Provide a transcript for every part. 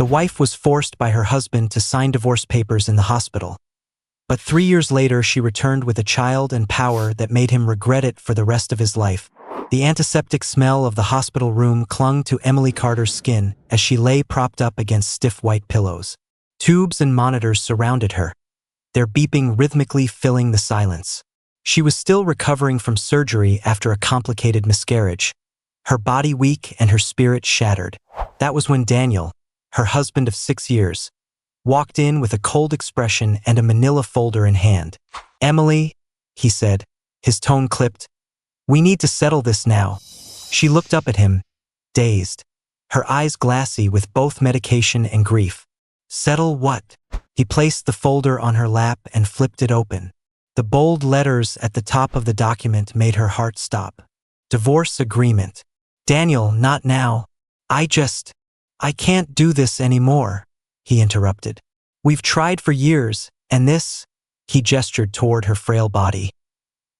The wife was forced by her husband to sign divorce papers in the hospital. But 3 years later, she returned with a child and power that made him regret it for the rest of his life. The antiseptic smell of the hospital room clung to Emily Carter's skin as she lay propped up against stiff white pillows. Tubes and monitors surrounded her, their beeping rhythmically filling the silence. She was still recovering from surgery after a complicated miscarriage, her body weak and her spirit shattered. That was when Daniel, her husband of 6 years, walked in with a cold expression and a manila folder in hand. "Emily," he said, his tone clipped, "we need to settle this now." She looked up at him, dazed, her eyes glassy with both medication and grief. "Settle what?" He placed the folder on her lap and flipped it open. The bold letters at the top of the document made her heart stop. "Divorce agreement." "Daniel, not now. I can't do this anymore," he interrupted. "We've tried for years, and this," he gestured toward her frail body,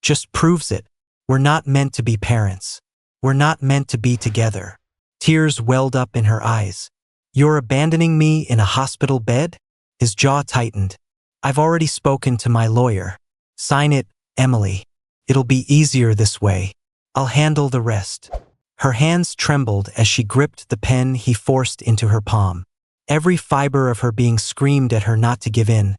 "just proves it. We're not meant to be parents. We're not meant to be together." Tears welled up in her eyes. "You're abandoning me in a hospital bed?" His jaw tightened. "I've already spoken to my lawyer. Sign it, Emily. It'll be easier this way. I'll handle the rest." Her hands trembled as she gripped the pen he forced into her palm. Every fiber of her being screamed at her not to give in,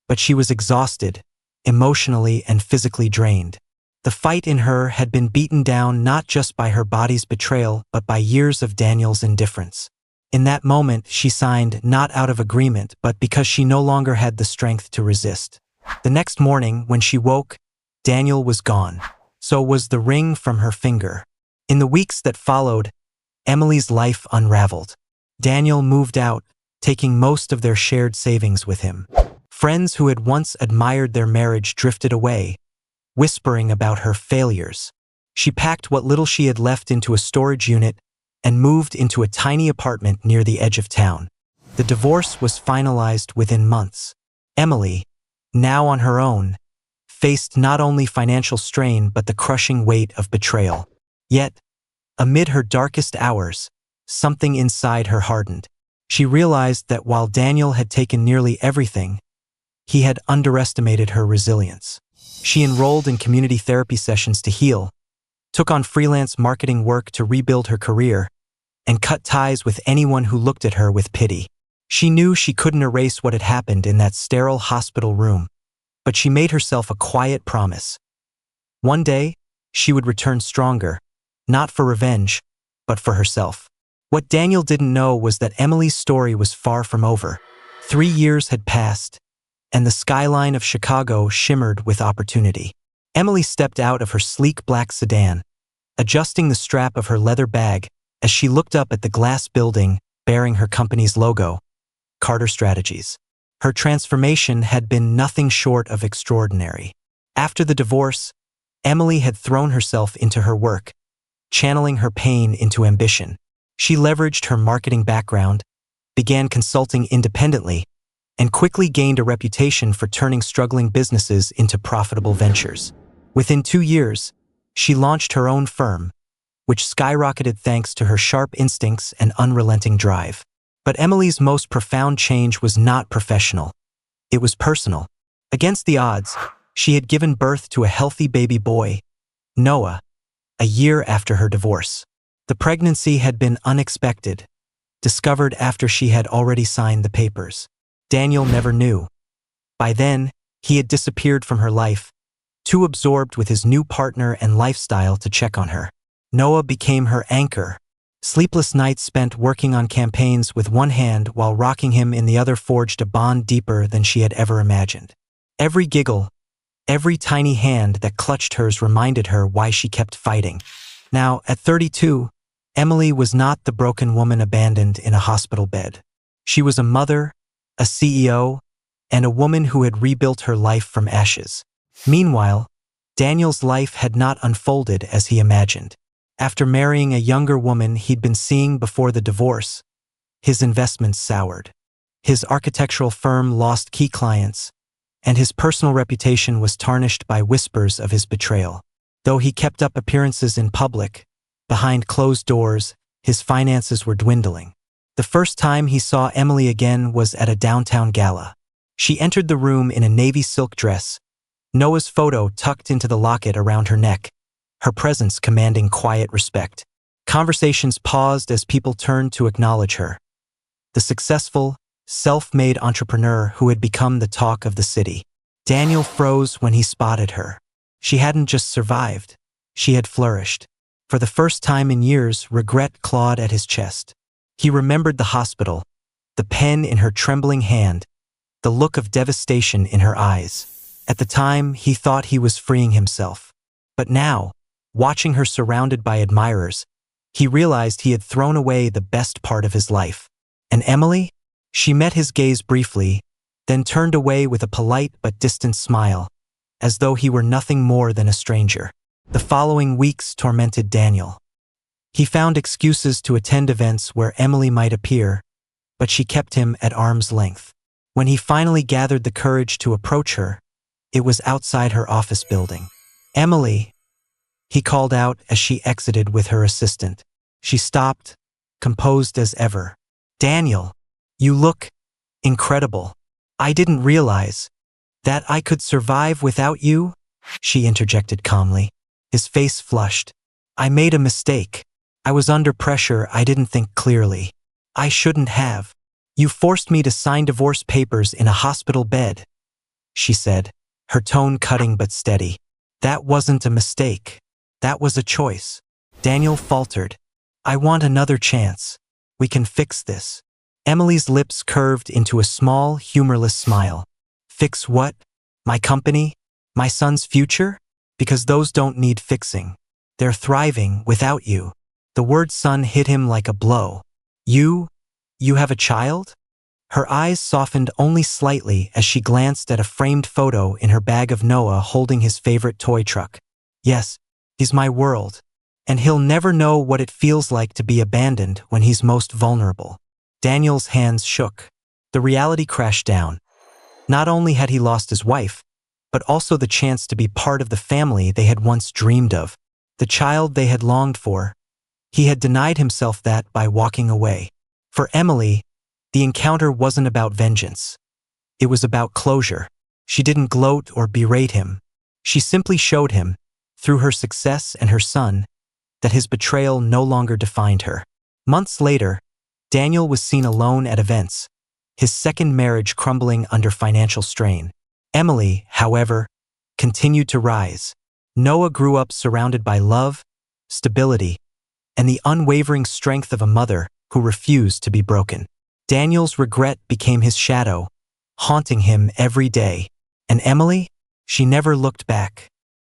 but she was exhausted, emotionally and physically drained. The fight in her had been beaten down not just by her body's betrayal, but by years of Daniel's indifference. In that moment, she signed not out of agreement, but because she no longer had the strength to resist. The next morning, when she woke, Daniel was gone. So was the ring from her finger. In the weeks that followed, Emily's life unraveled. Daniel moved out, taking most of their shared savings with him. Friends who had once admired their marriage drifted away, whispering about her failures. She packed what little she had left into a storage unit and moved into a tiny apartment near the edge of town. The divorce was finalized within months. Emily, now on her own, faced not only financial strain but the crushing weight of betrayal. Yet, amid her darkest hours, something inside her hardened. She realized that while Daniel had taken nearly everything, he had underestimated her resilience. She enrolled in community therapy sessions to heal, took on freelance marketing work to rebuild her career, and cut ties with anyone who looked at her with pity. She knew she couldn't erase what had happened in that sterile hospital room, but she made herself a quiet promise. One day, she would return stronger, not for revenge, but for herself. What Daniel didn't know was that Emily's story was far from over. 3 years had passed, and the skyline of Chicago shimmered with opportunity. Emily stepped out of her sleek black sedan, adjusting the strap of her leather bag as she looked up at the glass building bearing her company's logo, Carter Strategies. Her transformation had been nothing short of extraordinary. After the divorce, Emily had thrown herself into her work, channeling her pain into ambition. She leveraged her marketing background, began consulting independently, and quickly gained a reputation for turning struggling businesses into profitable ventures. Within 2 years, she launched her own firm, which skyrocketed thanks to her sharp instincts and unrelenting drive. But Emily's most profound change was not professional. It was personal. Against the odds, she had given birth to a healthy baby boy, Noah, a year after her divorce. The pregnancy had been unexpected, discovered after she had already signed the papers. Daniel never knew. By then, he had disappeared from her life, too absorbed with his new partner and lifestyle to check on her. Noah became her anchor. Sleepless nights spent working on campaigns with one hand while rocking him in the other forged a bond deeper than she had ever imagined. Every giggle, every tiny hand that clutched hers reminded her why she kept fighting. Now, at 32, Emily was not the broken woman abandoned in a hospital bed. She was a mother, a CEO, and a woman who had rebuilt her life from ashes. Meanwhile, Daniel's life had not unfolded as he imagined. After marrying a younger woman he'd been seeing before the divorce, his investments soured. His architectural firm lost key clients, and his personal reputation was tarnished by whispers of his betrayal. Though he kept up appearances in public, behind closed doors, his finances were dwindling. The first time he saw Emily again was at a downtown gala. She entered the room in a navy silk dress, Noah's photo tucked into the locket around her neck, her presence commanding quiet respect. Conversations paused as people turned to acknowledge her. The successful, self-made entrepreneur who had become the talk of the city. Daniel froze when he spotted her. She hadn't just survived, she had flourished. For the first time in years, regret clawed at his chest. He remembered the hospital, the pen in her trembling hand, the look of devastation in her eyes. At the time, he thought he was freeing himself. But now, watching her surrounded by admirers, he realized he had thrown away the best part of his life. And Emily? She met his gaze briefly, then turned away with a polite but distant smile, as though he were nothing more than a stranger. The following weeks tormented Daniel. He found excuses to attend events where Emily might appear, but she kept him at arm's length. When he finally gathered the courage to approach her, it was outside her office building. "Emily," he called out as she exited with her assistant. She stopped, composed as ever. "Daniel, you look incredible. I didn't realize that I could survive without you," she interjected calmly. His face flushed. "I made a mistake. I was under pressure. I didn't think clearly. I shouldn't have. You forced me to sign divorce papers in a hospital bed," she said, her tone cutting but steady. "That wasn't a mistake. That was a choice." Daniel faltered. "I want another chance. We can fix this." Emily's lips curved into a small, humorless smile. "Fix what? My company? My son's future? Because those don't need fixing. They're thriving without you." The word son hit him like a blow. You have a child?" Her eyes softened only slightly as she glanced at a framed photo in her bag of Noah holding his favorite toy truck. "Yes, he's my world. And he'll never know what it feels like to be abandoned when he's most vulnerable." Daniel's hands shook. The reality crashed down. Not only had he lost his wife, but also the chance to be part of the family they had once dreamed of, the child they had longed for. He had denied himself that by walking away. For Emily, the encounter wasn't about vengeance. It was about closure. She didn't gloat or berate him. She simply showed him, through her success and her son, that his betrayal no longer defined her. Months later, Daniel was seen alone at events, his second marriage crumbling under financial strain. Emily, however, continued to rise. Noah grew up surrounded by love, stability, and the unwavering strength of a mother who refused to be broken. Daniel's regret became his shadow, haunting him every day. And Emily? She never looked back.